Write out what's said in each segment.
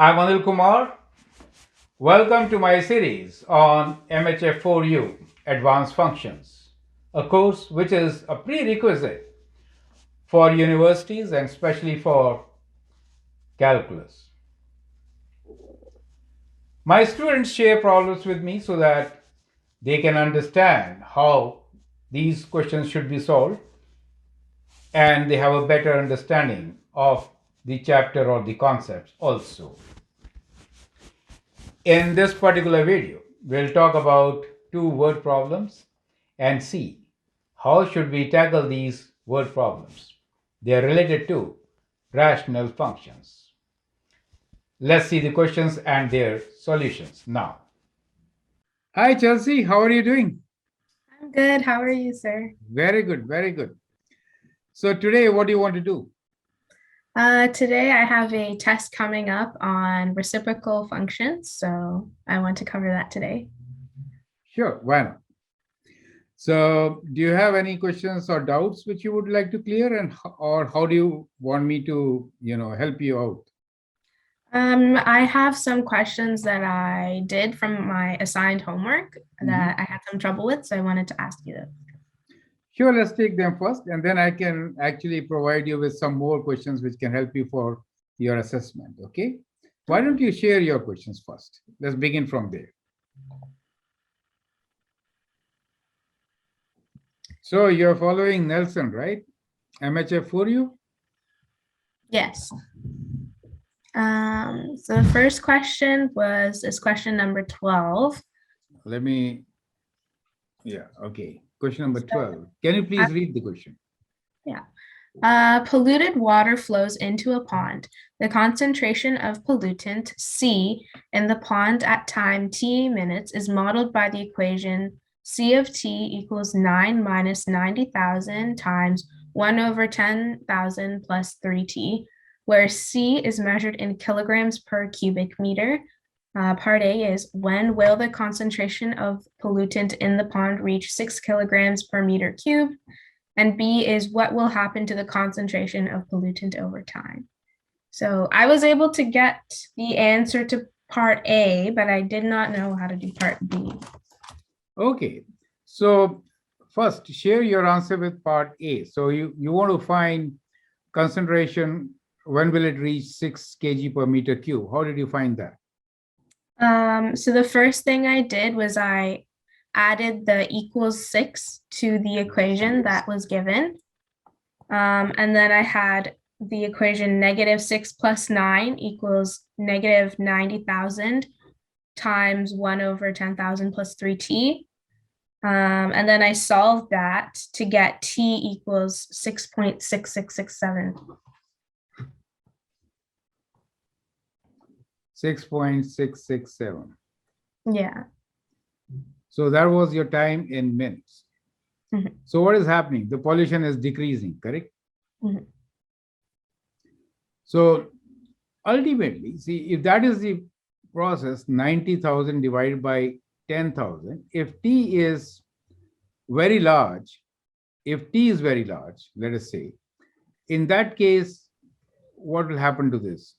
I'm Anil Kumar. Welcome to my series on MHF4U Advanced Functions, a course which is a prerequisite for universities and especially for calculus. My students share problems with me so that they can understand how these questions should be solved and they have a better understanding of the chapter or the concepts also. In this particular video, we'll talk about two word problems and see how should we tackle these word problems. They are related to rational functions. Let's see the questions and their solutions now. Hi Chelsy, how are you doing? I'm good. How are you, sir? Very good, very good. So today, what do you want to do? Today I have a test coming up on reciprocal functions, so I want to cover that today. Sure, why not? So, do you have any questions or doubts which you would like to clear, and or how do you want me to, help you out? I have some questions that I did from my assigned homework that I had some trouble with, so I wanted to ask you them. Sure, let's take them first, and then I can actually provide you with some more questions which can help you for your assessment. Okay? Why don't you share your questions first? Let's begin from there. So you're following Nelson, right? MHF4U? Yes. So the first question is question number 12. Okay. Question number 12. Can you please read the question? Yeah. Polluted water flows into a pond. The concentration of pollutant C in the pond at time t minutes is modeled by the equation C of t equals 9 minus 90,000 times 1 over 10,000 plus 3t, where C is measured in kilograms per cubic meter. Part A is, when will the concentration of pollutant in the pond reach 6 kilograms per meter cubed? And B is, what will happen to the concentration of pollutant over time? So I was able to get the answer to part A, but I did not know how to do part B. Okay. So first, share your answer with part A. So you want to find concentration, when will it reach 6 kg per meter cube? How did you find that? So the first thing I did was I added the equals 6 to the equation that was given. And then I had the equation negative 6 plus 9 equals negative 90,000 times 1 over 10,000 plus 3t. And then I solved that to get t equals 6.6667. 6.667. Yeah. So that was your time in minutes. So what is happening? The pollution is decreasing, correct? So ultimately, see, if that is the process, 90,000 divided by 10,000, if t is very large, let us say, in that case, what will happen to this?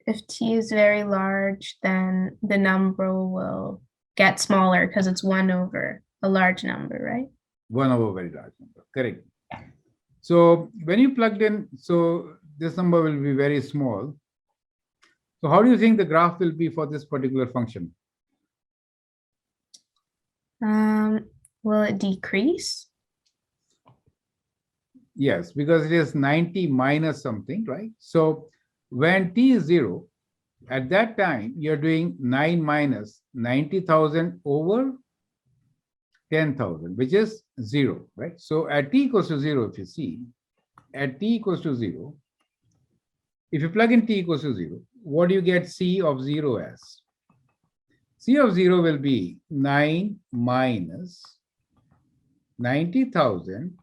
If t is very large, then the number will get smaller because it's 1 over a large number, right? 1 over very large number, correct. So when you plugged in, so this number will be very small. So how do you think the graph will be for this particular function? Will it decrease? Yes, because it is 90 minus something, right? So when t is 0, at that time, you're doing 9 minus 90,000 over 10,000, which is 0, right? So at t equals to 0, if you see, at t equals to 0, if you plug in t equals to 0, what do you get C of 0 as? C of 0 will be 9 minus 90,000.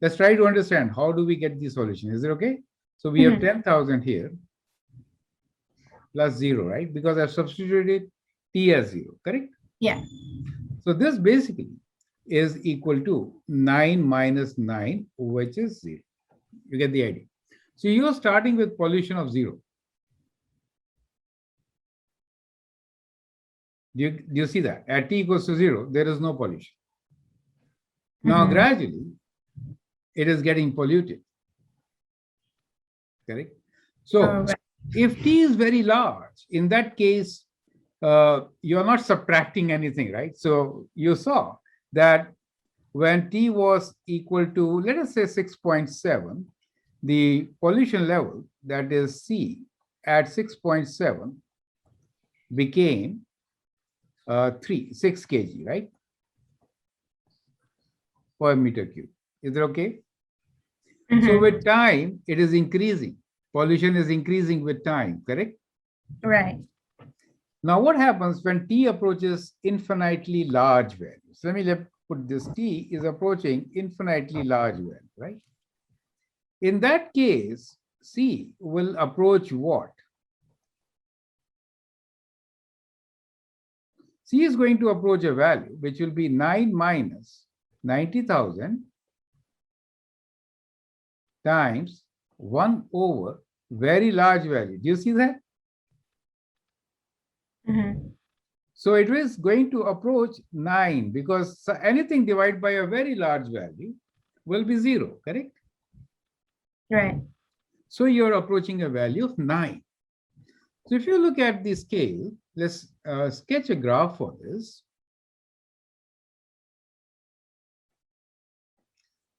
Let's try to understand how do we get the solution. Is it okay? So we have 10,000 here plus 0, right? Because I've substituted t as 0, correct? Yeah. So this basically is equal to 9 minus 9, which is 0. You get the idea. So you're starting with pollution of 0. Do you see that? At t equals to 0, there is no pollution. Now, gradually, it is getting polluted. Correct? So, if t is very large, in that case, you're not subtracting anything, right? So, you saw that when t was equal to, let us say 6.7, the pollution level, that is C, at 6.7 became 6 kg, right? Per meter cube. Is it okay? So with time, it is increasing. Pollution is increasing with time, correct? Right. Now, what happens when t approaches infinitely large values? Let me put this: t is approaching infinitely large value, right? In that case, C will approach what? C is going to approach a value which will be 9 minus 90,000 times 1 over very large value. Do you see that? So it is going to approach 9 because anything divided by a very large value will be 0, correct? Right. So you're approaching a value of 9. So if you look at the scale, let's sketch a graph for this.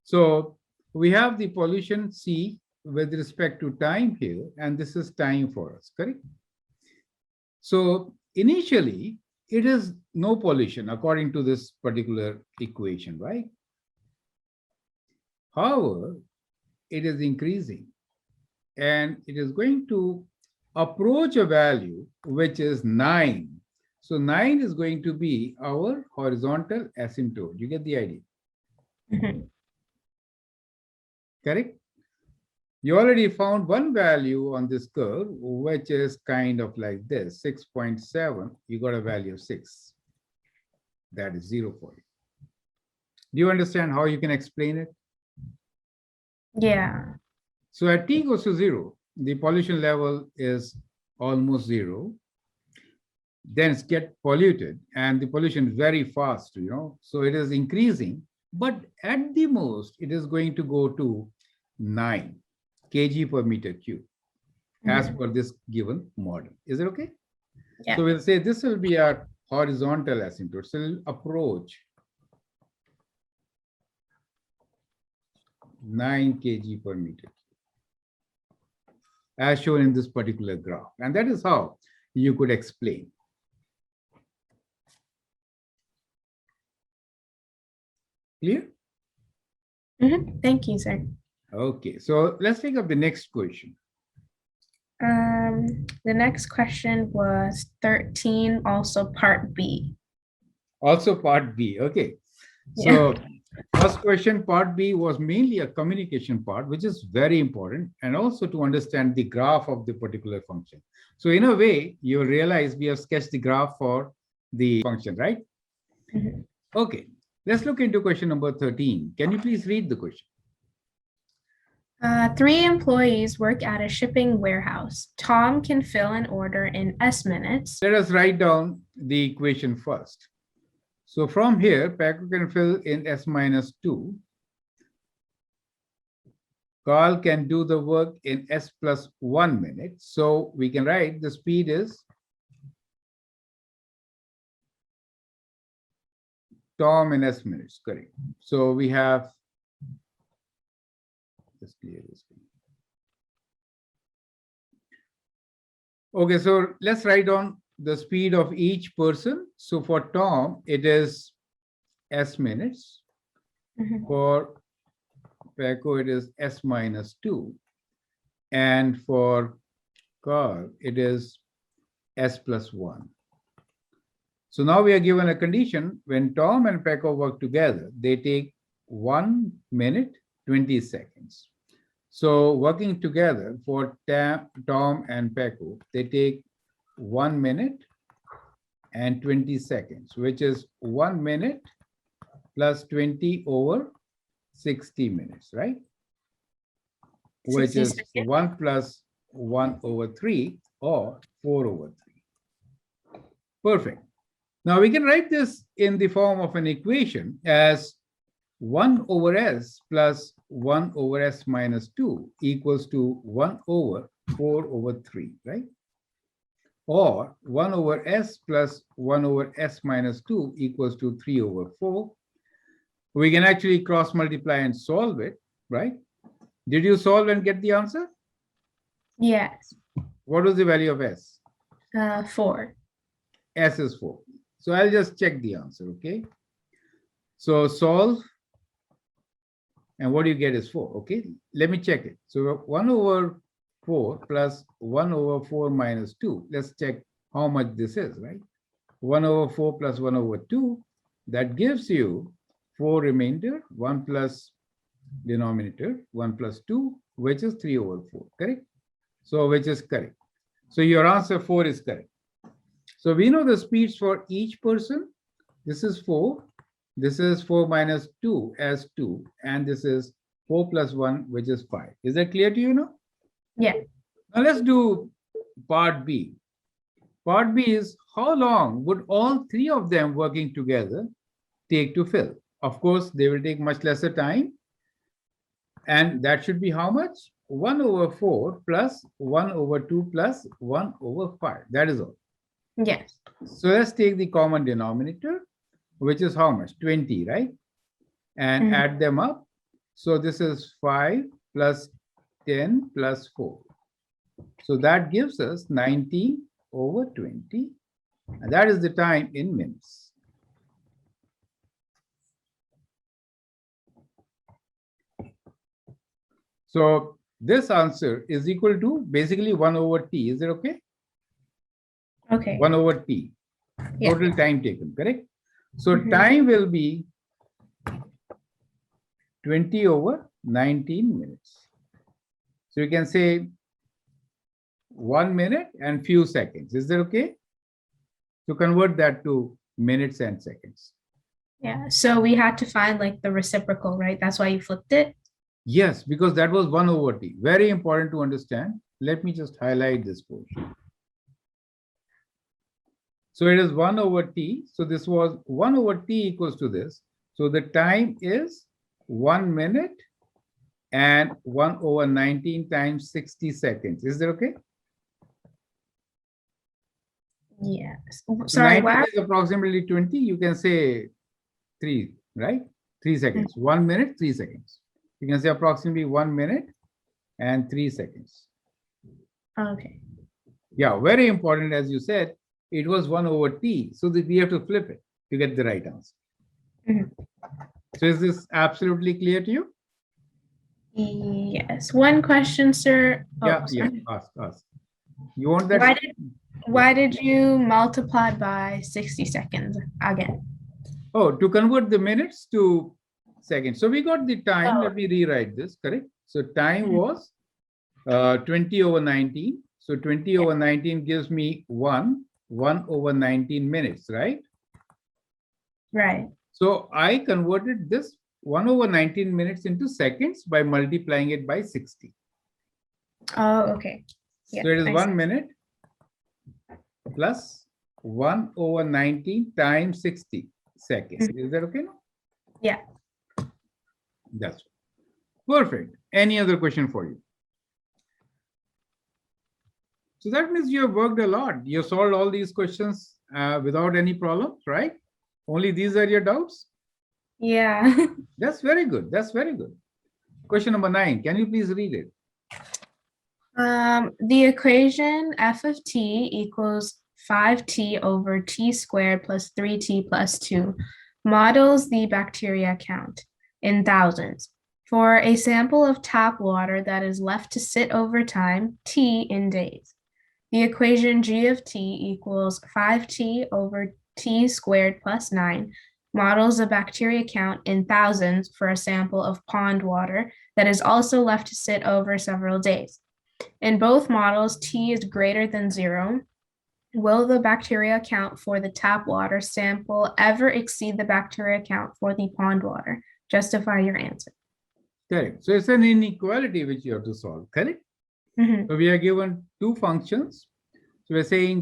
So we have the pollution C with respect to time here, and this is time for us, correct? So initially, it is no pollution according to this particular equation, right? However, it is increasing, and it is going to approach a value which is 9. So 9 is going to be our horizontal asymptote. You get the idea? Correct? You already found one value on this curve, which is kind of like this, 6.7. You got a value of 6. That is 0 for you. Do you understand how you can explain it? Yeah. So at t goes to 0, the pollution level is almost 0. Then it's get polluted, and the pollution is very fast, so it is increasing, but at the most, it is going to go to 9 kg per meter cube as per this given model. Is it okay? Yeah. So we'll say this will be our horizontal asymptote. So it'll approach 9 kg per meter cube, as shown in this particular graph. And that is how you could explain. Clear? Thank you, sir. Okay, so let's take up the next question. The next question was 13, also part B. Also part B, okay. So first question, part B, was mainly a communication part, which is very important, and also to understand the graph of the particular function. So in a way, you realize we have sketched the graph for the function, right? Okay, let's look into question number 13. Can you please read the question? 3 employees work at a shipping warehouse. Tom can fill an order in S minutes. Let us write down the equation first. So from here, Paco can fill in S minus 2. Carl can do the work in S plus 1 minute. So we can write the speed is Tom in S minutes, correct. So we have, let's clear this. Okay, so let's write down the speed of each person. So for Tom, it is S minutes. For Paco, it is S minus 2. And for Carl, it is S plus 1. So now we are given a condition: when Tom and Paco work together, they take 1 minute, 20 seconds. So working together for Tom and Paco, they take 1 minute and 20 seconds, which is 1 minute plus 20 over 60 minutes, right? which 60 is seconds. 1 plus 1 over 3 or 4 over 3. Perfect. Now we can write this in the form of an equation as 1 over s plus 1 over s minus 2 equals to 1 over 4 over 3, right? Or 1 over s plus 1 over s minus 2 equals to 3 over 4. We can actually cross multiply and solve it, right? Did you solve and get the answer? Yes. What was the value of s? 4. S is 4. So I'll just check the answer, okay? So solve, and what you get is 4, okay? Let me check it. So 1 over 4 plus 1 over 4 minus 2. Let's check how much this is, right? 1 over 4 plus 1 over 2. That gives you 4 remainder, 1 plus denominator, 1 plus 2, which is 3 over 4, correct? So which is correct. So your answer 4 is correct. So we know the speeds for each person. This is 4. This is 4 minus 2 as 2. And this is 4 plus 1, which is 5. Is that clear to you now? Yeah. Now let's do part B. Part B is how long would all three of them working together take to fill? Of course, they will take much lesser time. And that should be how much? 1 over 4 plus 1 over 2 plus 1 over 5. That is all. Yes. So let's take the common denominator, which is how much? 20, right? And add them up. So this is 5 plus 10 plus 4. So that gives us 19 over 20. And that is the time in minutes. So this answer is equal to basically 1 over t. Is it okay? Okay. 1 over t. Yeah. Total time taken, correct? So time will be 20 over 19 minutes. So you can say 1 minute and few seconds. Is that okay? To convert that to minutes and seconds. Yeah. So we had to find like the reciprocal, right? That's why you flipped it. Yes, because that was 1 over t. Very important to understand. Let me just highlight this portion. So it is 1 over t. So this was 1 over t equals to this. So the time is 1 minute and 1 over 19 times 60 seconds. Is that okay? Yes. So Sorry, 19 why? is approximately 20. You can say 3, right? 3 seconds. 1 minute, 3 seconds. You can say approximately 1 minute and 3 seconds. Okay. Yeah, very important. As you said, it was 1 over t. So that we have to flip it to get the right answer. So is this absolutely clear to you? Yes. One question, sir. Yeah, ask. You want that? Why did you multiply by 60 seconds again? Oh, to convert the minutes to seconds. So we got the time. Let me rewrite this, correct? So time was 20 over 19. So 20 over 19 gives me 1 over 19 minutes, right? Right. So I converted this 1 over 19 minutes into seconds by multiplying it by 60. Oh, okay. Yeah, so it is 1 minute plus 1 over 19 times 60 seconds. Is that okay now? Yeah. That's perfect. Any other question for you? So that means you have worked a lot. You solved all these questions without any problems, right? Only these are your doubts? Yeah. That's very good. That's very good. Question number 9. Can you please read it? The equation f of t equals 5t over t squared plus 3t plus 2 models the bacteria count in thousands for a sample of tap water that is left to sit over time, t in days. The equation g of t equals 5t over t squared plus 9 models the bacteria count in thousands for a sample of pond water that is also left to sit over several days. In both models, t is greater than 0. Will the bacteria count for the tap water sample ever exceed the bacteria count for the pond water? Justify your answer. Correct. So it's an inequality which you have to solve. Correct. Mhm. So we are given two functions. So we're saying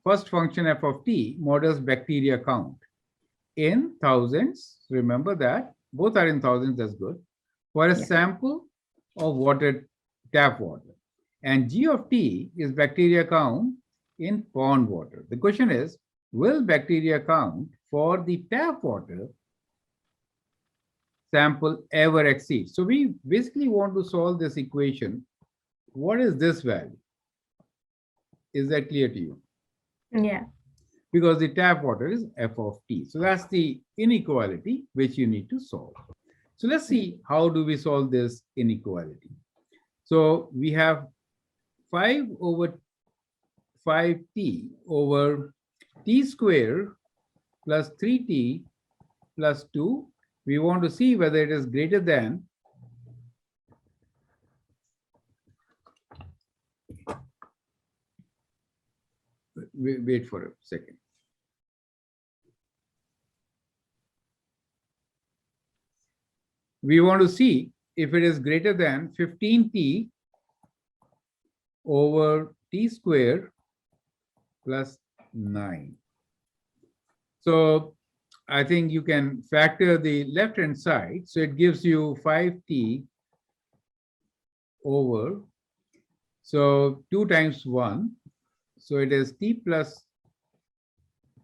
first function f of t models bacteria count in thousands. Remember that both are in thousands. That's good. For a Yeah. sample of water, tap water, and g of t is bacteria count in pond water. The question is, will bacteria count for the tap water sample ever exceed? So we basically want to solve this equation. What is this value? Is that clear to you? Yeah. Because the tap water is f of t. So that's the inequality which you need to solve. So let's see how do we solve this inequality. So we have 5 over 5t over t square plus 3t plus 2. We want to see whether it is greater than wait for a second. We want to see if it is greater than 15t over t square plus 9. So I think you can factor the left hand side. So it gives you 5t over, so 2 times 1. So it is t plus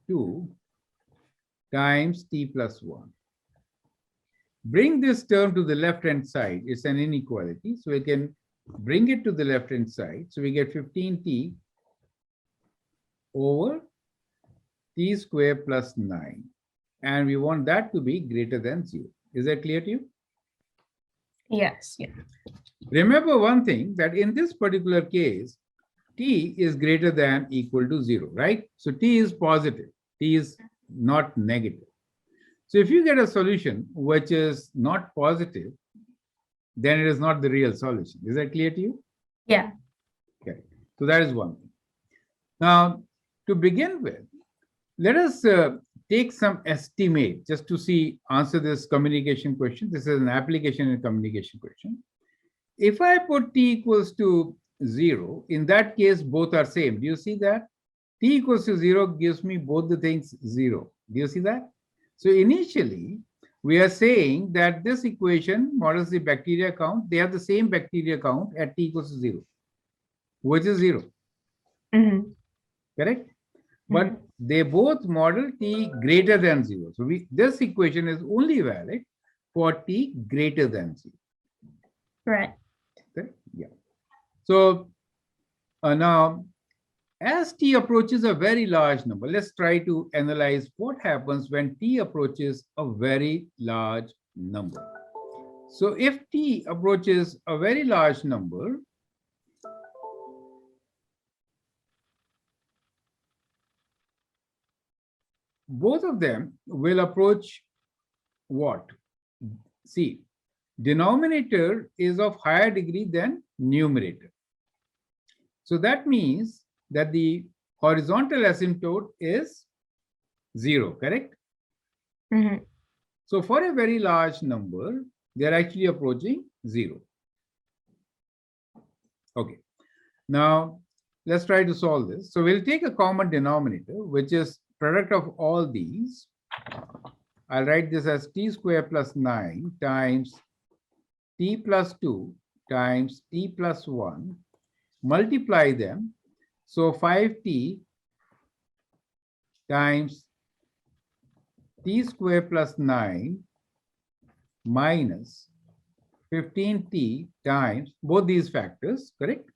2 times t plus 1. Bring this term to the left hand side. It's an inequality. So we can bring it to the left hand side. So we get 15t over t square plus 9. And we want that to be greater than 0. Is that clear to you? Yes. Yeah. Remember one thing, that in this particular case, t is greater than equal to 0, right? So t is positive. T is not negative. So if you get a solution which is not positive, then it is not the real solution. Is that clear to you? Yeah. Okay. So that is one thing. Now, to begin with, let us take some estimate just to see, answer this communication question. This is an application and communication question. If I put t equals to 0, in that case, both are same. Do you see that? T equals to 0 gives me both the things 0. Do you see that? So initially, we are saying that this equation models the bacteria count. They have the same bacteria count at t equals to 0, which is 0. Mhm. Correct? But they both model t greater than 0. So this equation is only valid for t greater than 0. Right. Okay? Yeah. So now, as t approaches a very large number, let's try to analyze what happens when t approaches a very large number. So if t approaches a very large number, both of them will approach what? See, denominator is of higher degree than numerator. So that means that the horizontal asymptote is 0, correct? Mhm. So for a very large number, they're actually approaching 0. Okay. Now, let's try to solve this. So we'll take a common denominator, which is product of all these. I'll write this as t square plus 9 times t plus 2 times t plus 1. Multiply them. So 5t times t square plus 9 minus 15t times both these factors, correct?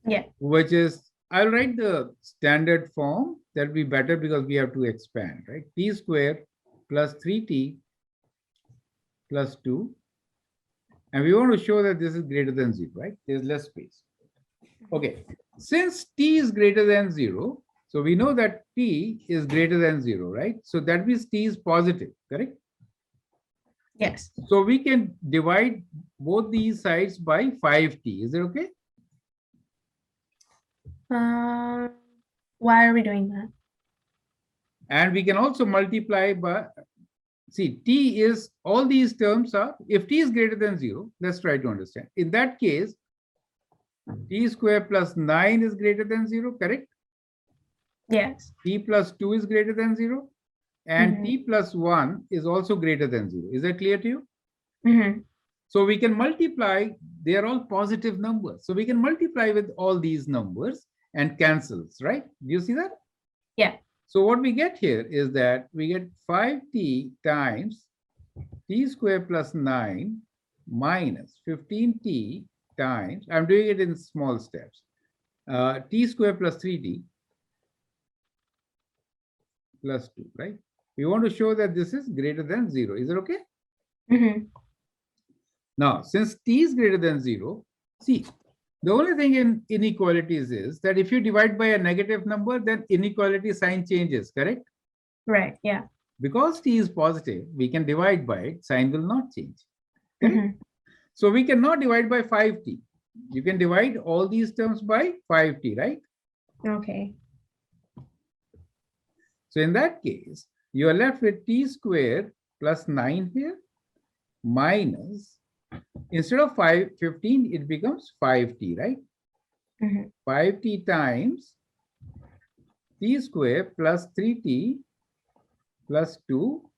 Yeah. Which is, I'll write the standard form. That'll be better because we have to expand, right? T square plus 3t plus 2. And we want to show that this is greater than 0, right? There's less space. Okay. Since t is greater than 0, so we know that t is greater than 0, right? So that means t is positive, correct? Yes. So we can divide both these sides by 5t. Is it okay? Why are we doing that? And we can also multiply by see, t is, all these terms are, if t is greater than 0, let's try to understand. In that case, t square plus 9 is greater than 0, correct? Yes. T plus 2 is greater than 0. And Mhm. t plus 1 is also greater than 0. Is that clear to you? Mhm. So we can multiply, they are all positive numbers. So we can multiply with all these numbers and cancels, right? Do you see that? Yeah. So what we get here is that we get 5t times t square plus 9 minus 15t times, I'm doing it in small steps, t square plus 3t plus 2, right? We want to show that this is greater than 0. Is it okay? Mhm. Now, since t is greater than 0, see, the only thing in inequalities is that if you divide by a negative number, then inequality sign changes, correct? Right. Yeah. Because t is positive, we can divide by it, sign will not change, correct? Mhm. So we cannot divide by 5t. You can divide all these terms by 5t, right? Okay. So in that case, you are left with t squared plus 9 here minus, instead of 15, it becomes 5t, right? Mhm. 5t times t square plus 3t plus 2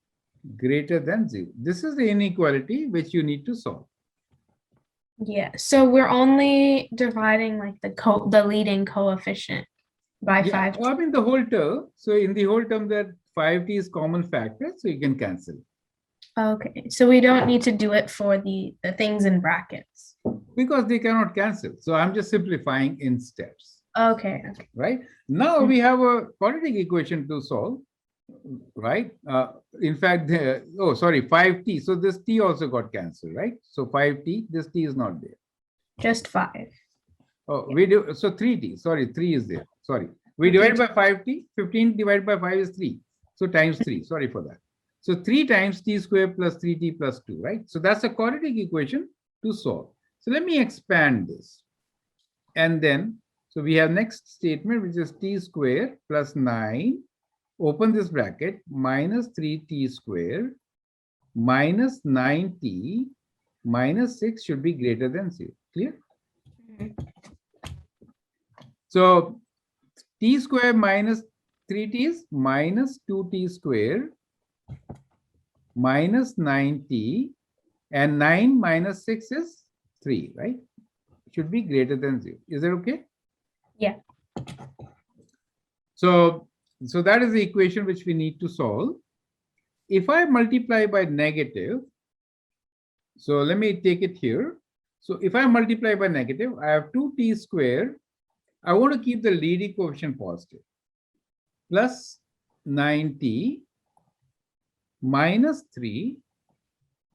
greater than 0. This is the inequality which you need to solve. Yeah. So we're only dividing like the leading coefficient by Yeah, 5. I mean the whole term. So in the whole term, that 5t is common factor, so you can cancel. Okay. So we don't need to do it for the things in brackets. Because they cannot cancel. So I'm just simplifying in steps, Okay. Okay. right? Now we have a quadratic equation to solve, right? In fact, oh, sorry, 5t. So this t also got cancelled, right? So 5t, this t is not there. Just 5. Oh, we do, so 3t, sorry, 3 is there. Sorry. We Okay. divide by 5t, 15 divided by 5 is 3. So times 3, sorry for that. So 3 times t square plus 3t plus 2, right? So that's a quadratic equation to solve. So let me expand this. And then, so we have next statement, which is t square plus 9, open this bracket, minus 3t square minus 9t minus 6 should be greater than 0. Clear? Mhm. So t square minus 3t is minus 2t square minus 9t, and 9 minus 6 is 3, right? Should be greater than 0. Is that okay? Yeah. So that is the equation which we need to solve. If I multiply by negative, so let me take it here. So if I multiply by negative, I have 2t square. I want to keep the leading coefficient positive. Plus 9t minus 3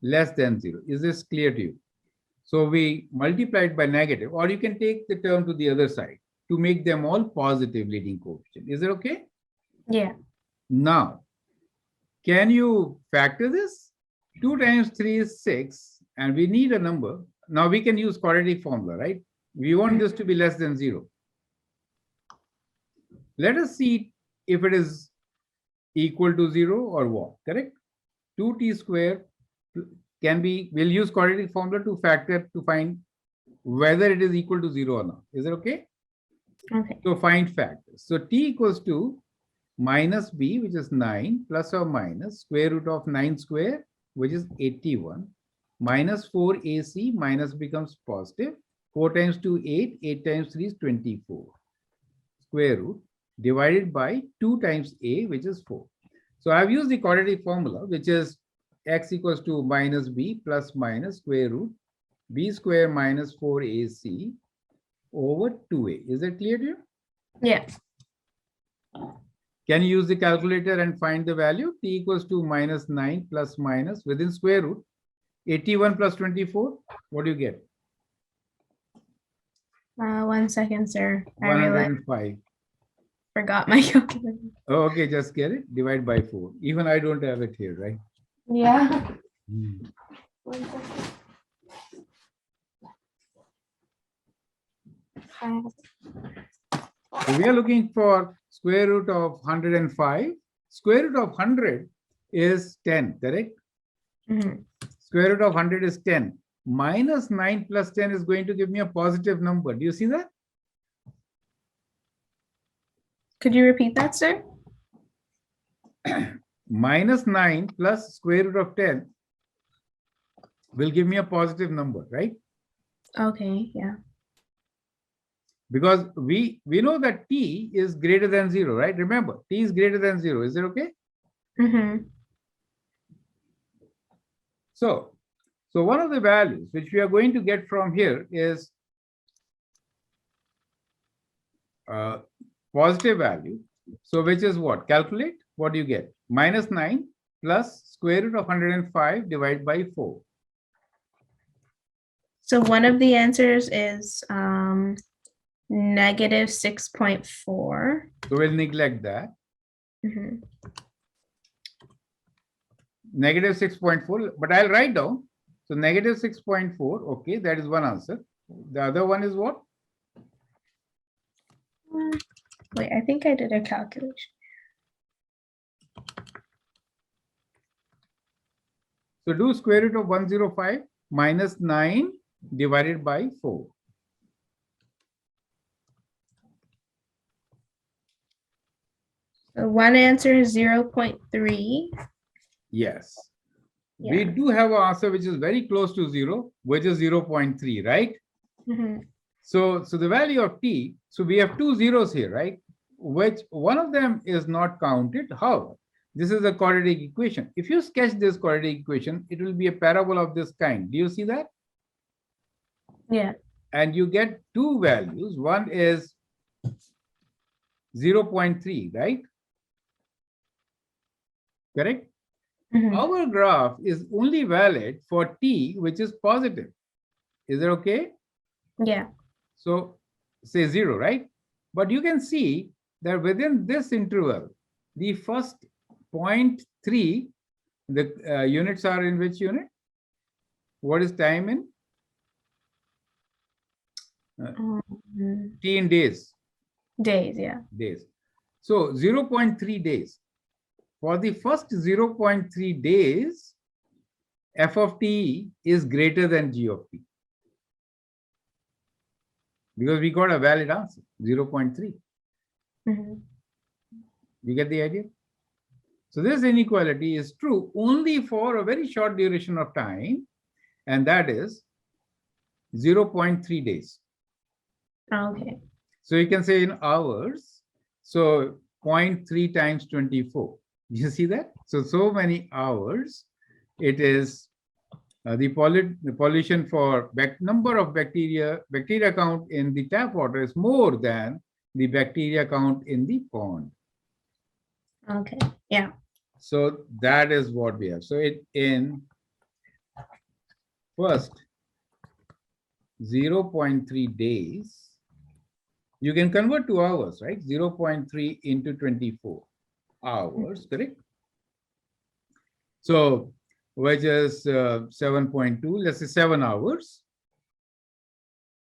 less than 0. Is this clear to you? So we multiplied by negative, or you can take the term to the other side to make them all positive leading coefficient. Is it okay? Yeah. Now, can you factor this? 2 times 3 is 6, and we need a number. Now we can use quadratic formula, right? We want this to be less than 0. Let us see if it is equal to 0 or what, correct? 2t square can be, we'll use quadratic formula to factor to find whether it is equal to 0 or not. Is it okay? Okay. So find factors. So t equals to minus b, which is 9, plus or minus square root of 9 square, which is 81, minus 4ac, minus becomes positive, 4 times 2, 8, 8 times 3 is 24, square root, divided by 2 times a, which is 4. So I've used the quadratic formula, which is x equals to minus b plus minus square root b square minus 4ac over 2a. Is that clear to you? Yeah. Can you use the calculator and find the value? T equals to minus 9 plus minus within square root 81 plus 24. What do you get? 1 second, sir. I 105. forgot my calculator. Oh, okay, just get it. Divide by 4. Even I don't have it here, right? Yeah. 1 second. So we are looking for square root of 105. Square root of 100 is 10, correct? Mhm. Square root of 100 is 10. Minus 9 plus 10 is going to give me a positive number. Do you see that? Could you repeat that, sir? Minus 9 plus square root of 10 will give me a positive number, right? Okay, yeah. Because we know that t is greater than 0, right? Remember, t is greater than 0. Is it okay? Mm-hmm. So one of the values which we are going to get from here is positive value. So which is what? Calculate. What do you get? Minus 9 plus square root of 105 divided by 4. So one of the answers is negative 6.4. So we'll neglect that. Mhm. Negative 6.4, but I'll write down. So negative 6.4, okay, that is one answer. The other one is what? Wait, I think I did a calculation. So do square root of 105 minus 9 divided by 4. So one answer is 0.3. Yes. Yeah. We do have an answer which is very close to 0, which is 0.3, right? Mhm. So the value of t, so we have two zeros here, right? Which one of them is not counted. However, this is a quadratic equation. If you sketch this quadratic equation, it will be a parabola of this kind. Do you see that? Yeah. And you get two values. One is 0.3, right? Correct? Mhm. Our graph is only valid for t, which is positive. Is it okay? Yeah. So say 0, right? But you can see that within this interval, the first 0.3, the units are in which unit? What is time in? Mhm. T in days. Days, yeah. Days. So 0.3 days. For the first 0.3 days, f of t is greater than g of t. Because we got a valid answer, 0.3. Mhm. You get the idea? So this inequality is true only for a very short duration of time, and that is 0.3 days. Okay. So you can say in hours, so 0.3 times 24. You see that? So many hours, it is the pollution for number of bacteria count in the tap water is more than the bacteria count in the pond. Okay. Yeah. So that is what we have. So it in first 0.3 days, you can convert to hours, right? 0.3 into 24 hours, correct? So which is 7.2, let's say 7 hours.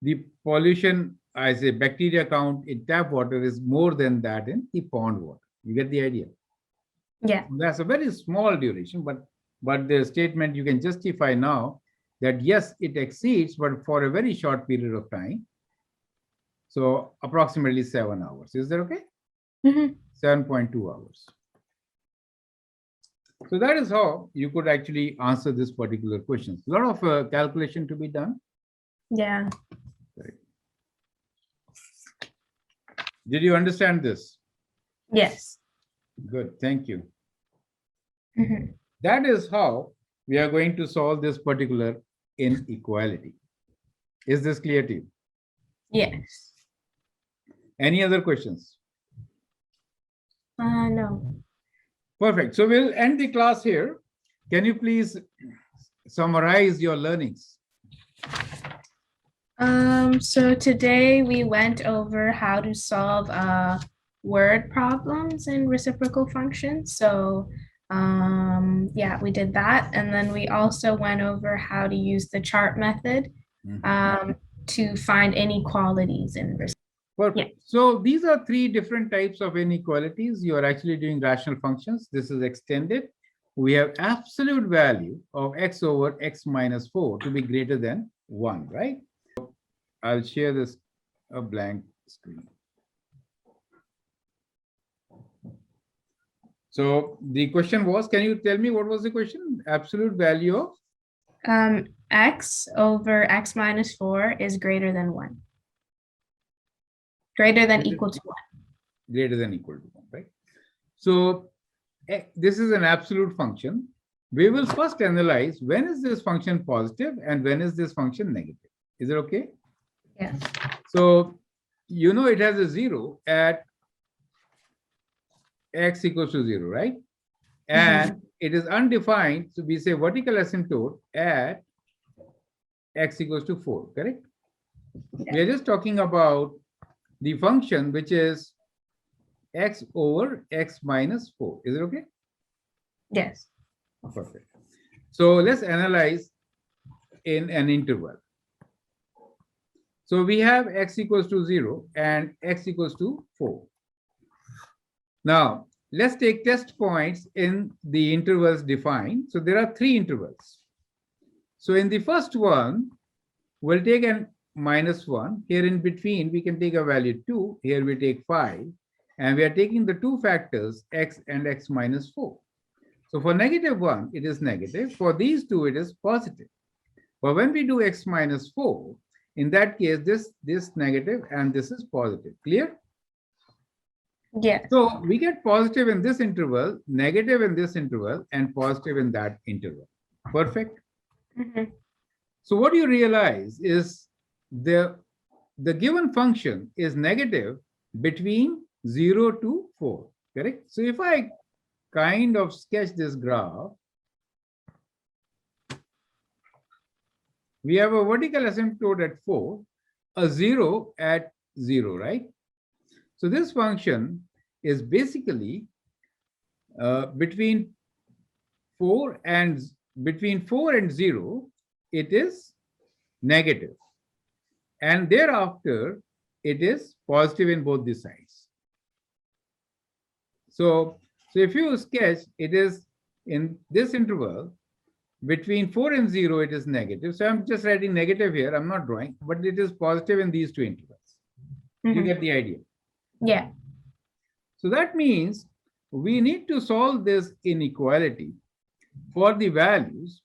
The pollution, I say bacteria count in tap water is more than that in the pond water. You get the idea? Yeah. That's a very small duration, but the statement you can justify now that yes, it exceeds, but for a very short period of time. So approximately 7 hours. Is that okay? Mhm. 7.2 hours. So that is how you could actually answer this particular question. A lot of calculation to be done. Yeah. Did you understand this? Yes. Good, thank you. Mhm. That is how we are going to solve this particular inequality. Is this clear to you? Yes. Any other questions? No. Perfect. So we'll end the class here. Can you please summarize your learnings? So today we went over how to solve word problems in reciprocal functions. So yeah, we did that. And then we also went over how to use the chart method to find inequalities in reciprocal. Perfect. Yeah. So these are three different types of inequalities. You are actually doing rational functions. This is extended. we have absolute value of x over x minus 4 to be greater than 1, right? I'll share this a blank screen. So the question was, can you tell me what was the question? Absolute value of? X over x minus 4 is greater than 1. Greater than equal to 1. Greater than equal to 1, right? So this is an absolute function. We will first analyze when is this function positive and when is this function negative. Is it okay? Yes. So you know it has a 0 at x equals to 0, right? And it is undefined. So we say vertical asymptote at x equals to 4, correct? Yeah. We are just talking about the function which is x over x minus 4. Is it okay? Yes. Perfect. So let's analyze in an interval. So we have x equals to 0 and x equals to 4. Now, let's take test points in the intervals defined. So there are 3 intervals. So in the first one, we'll take an -1. Here in between, we can take a value 2. Here we take 5. And we are taking the 2 factors, x and x minus 4. So for -1, it is negative. For these 2, it is positive. But when we do x minus 4, in that case, this negative and this is positive. Clear? Yes. So we get positive in this interval, negative in this interval, and positive in that interval. Perfect. So what you realize is the given function is negative between 0 to 4. Correct? So if I kind of sketch this graph, we have a vertical asymptote at 4, a 0 at 0, right? So this function is basically between 4 and 0, it is negative. And thereafter, it is positive in both the sides. So if you sketch, it is in this interval, between 4 and 0, it is negative. So I'm just writing negative here. I'm not drawing, but it is positive in these 2 intervals. You get the idea? Yeah. So that means we need to solve this inequality for the values.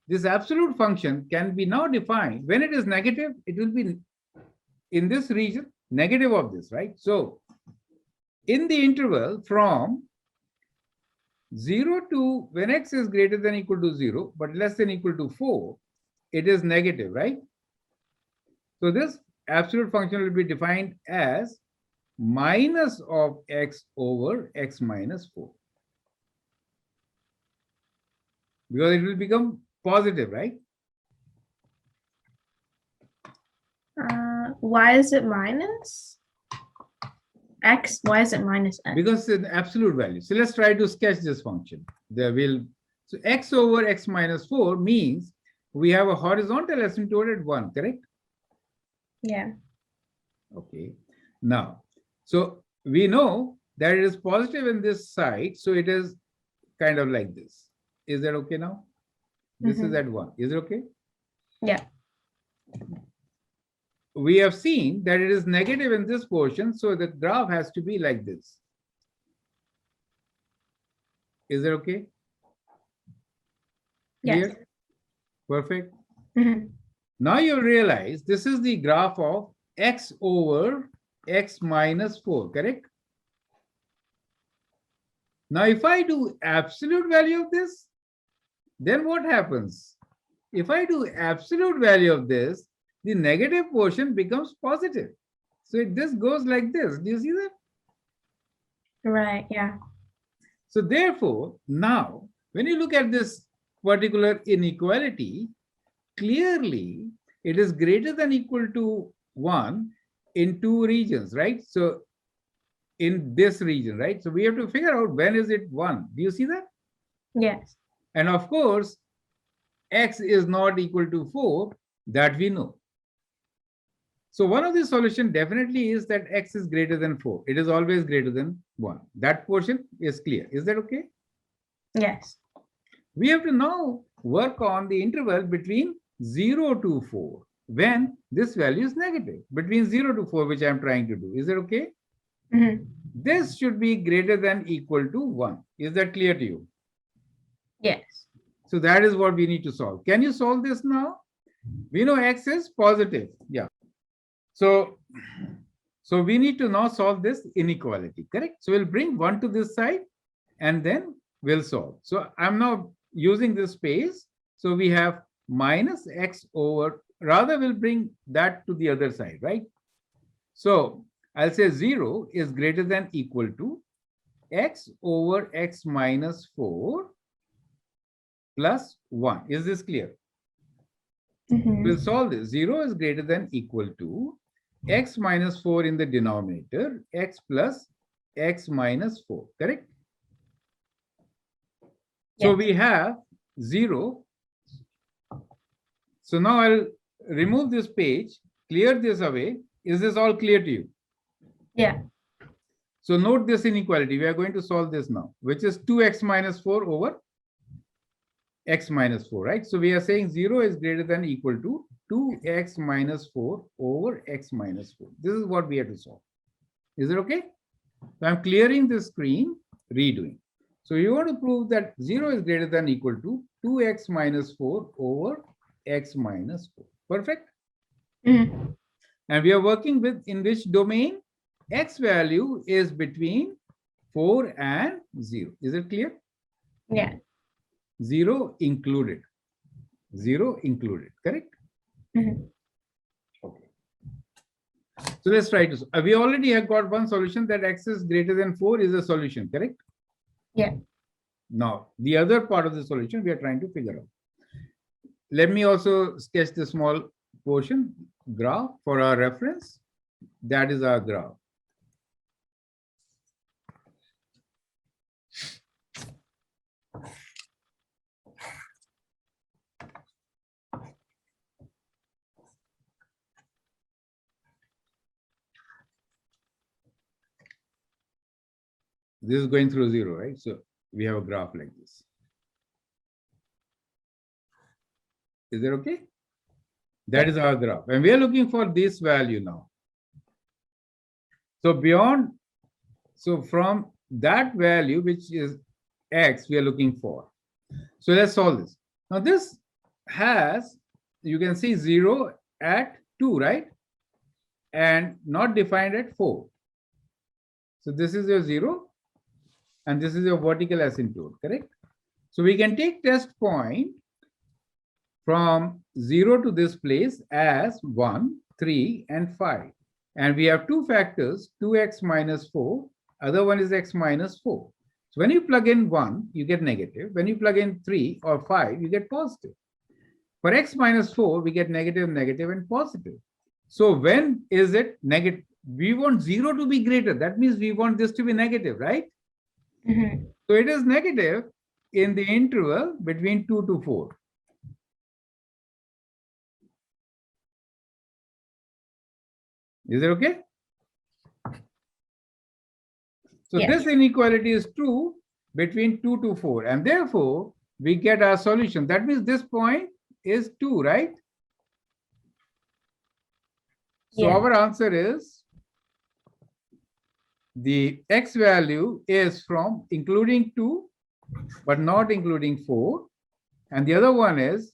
This absolute function can be now defined. When it is negative, it will be in this region, negative of this, right? So in the interval from 0 to when x is greater than equal to 0, but less than equal to 4, it is negative, right? So this absolute function will be defined as minus of x over x minus 4. Because it will become positive, right? Why is it minus? X, why is it minus x? Because it's an absolute value. So let's try to sketch this function. So x over x minus 4 means we have a horizontal asymptote at 1, correct? Yeah. Okay. Now, so we know that it is positive in this side, so it is kind of like this. Is that okay now? This is at 1. Is it okay? Yeah. We have seen that it is negative in this portion, so the graph has to be like this. Is it okay? Yes. Clear? Perfect. Now you realize this is the graph of x over x minus 4, correct? Now if I do absolute value of this, then what happens? If I do absolute value of this, the negative portion becomes positive. So this goes like this. Do you see that? Right, yeah. So therefore, now, when you look at this particular inequality, clearly it is greater than equal to 1 in 2 regions, right? So in this region, right? So we have to figure out when is it 1. Do you see that? Yes. And of course, x is not equal to 4, that we know. So one of the solution definitely is that x is greater than 4. It is always greater than 1. That portion is clear. Is that okay? Yes. We have to now work on the interval between 0 to 4 when this value is negative, between 0 to 4, which I'm trying to do. Is it okay? This should be greater than equal to 1. Is that clear to you? Yes. So that is what we need to solve. Can you solve this now? We know x is positive. Yeah. So we need to now solve this inequality, correct? So we'll bring 1 to this side and then we'll solve. So I'm now using this space. So we have minus x over, rather we'll bring that to the other side, right? So I'll say 0 is greater than equal to x over x minus 4 plus 1. Is this clear? We'll solve this. 0 is greater than equal to x minus 4 in the denominator, x plus x minus 4, correct? So we have 0. So now I'll remove this page, clear this away. Is this all clear to you? Yeah. So note this inequality. We are going to solve this now, which is 2x minus 4 over x minus 4, right? So we are saying 0 is greater than equal to 2x minus 4 over x minus 4. This is what we have to solve. Is it okay? So I'm clearing the screen, redoing. So you want to prove that 0 is greater than equal to 2x minus 4 over x minus 4. Perfect? And we are working with, in which domain? X value is between 4 and 0. Is it clear? Yeah. 0 included. 0 included, correct? Okay. So let's try to. We already have got one solution, that x is greater than 4 is a solution, correct? Yeah. Now, the other part of the solution we are trying to figure out. Let me also sketch the small portion graph for our reference. That is our graph. This is going through 0, right? So we have a graph like this. Is that okay? That is our graph. And we are looking for this value now. So beyond, so from that value, which is x, we are looking for. So let's solve this. Now this has, you can see 0 at 2, right? And not defined at 4. So this is your 0. And this is your vertical asymptote, correct? So we can take test point from 0 to this place as 1, 3, and 5. And we have two factors, 2x minus 4. Other one is x minus 4. So when you plug in 1, you get negative. When you plug in 3 or 5, you get positive. For x minus 4, we get negative, negative, and positive. So when is it negative? We want 0 to be greater. That means we want this to be negative, right? So it is negative in the interval between 2 to 4. Is it okay? So this inequality is true between 2 to 4. And therefore, we get our solution. That means this point is 2, right? So our answer is the x value is from including 2, but not including 4. And the other one is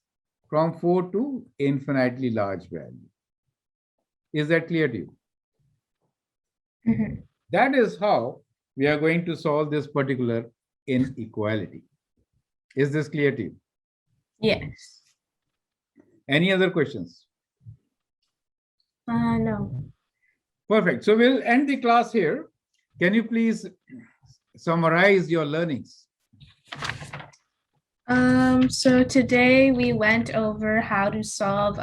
from 4 to infinitely large value. Is that clear to you? That is how we are going to solve this particular inequality. Is this clear to you? Yes. Any other questions? No. Perfect. So we'll end the class here. Can you please summarize your learnings? So today we went over how to solve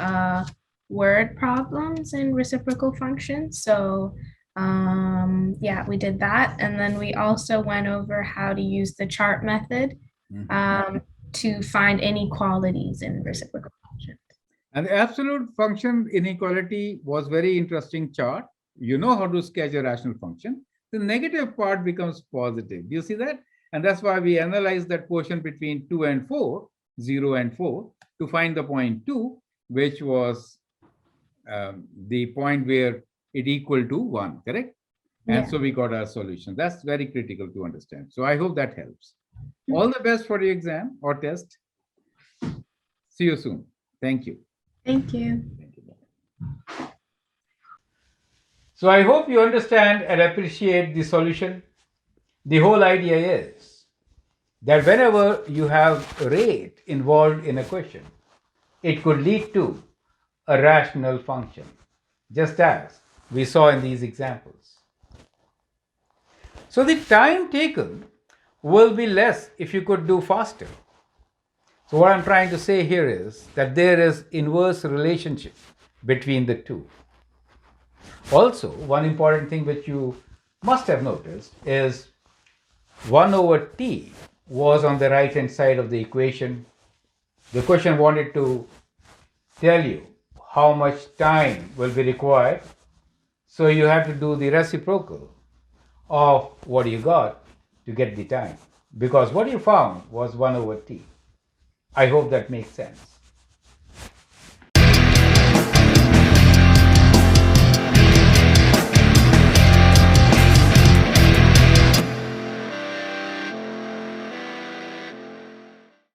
word problems in reciprocal functions. So yeah, we did that. And then we also went over how to use the chart method to find inequalities in reciprocal functions. And the absolute function inequality was very interesting chart. You know how to sketch a rational function. The negative part becomes positive. Do you see that? And that's why we analyze that quotient between 2 and 4, 0 and 4, to find the point 2, which was the point where it equal to 1, correct? And Yeah. so we got our solution. That's very critical to understand. So I hope that helps. All the best for your exam or test. See you soon. Thank you. Thank you. Thank you. So I hope you understand and appreciate the solution. The whole idea is that whenever you have rate involved in a question, it could lead to a rational function, just as we saw in these examples. So the time taken will be less if you could do faster. So what I'm trying to say here is that there is inverse relationship between the two. Also, one important thing which you must have noticed is 1 over t was on the right hand side of the equation. The question wanted to tell you how much time will be required. So you have to do the reciprocal of what you got to get the time, because what you found was 1 over t. I hope that makes sense.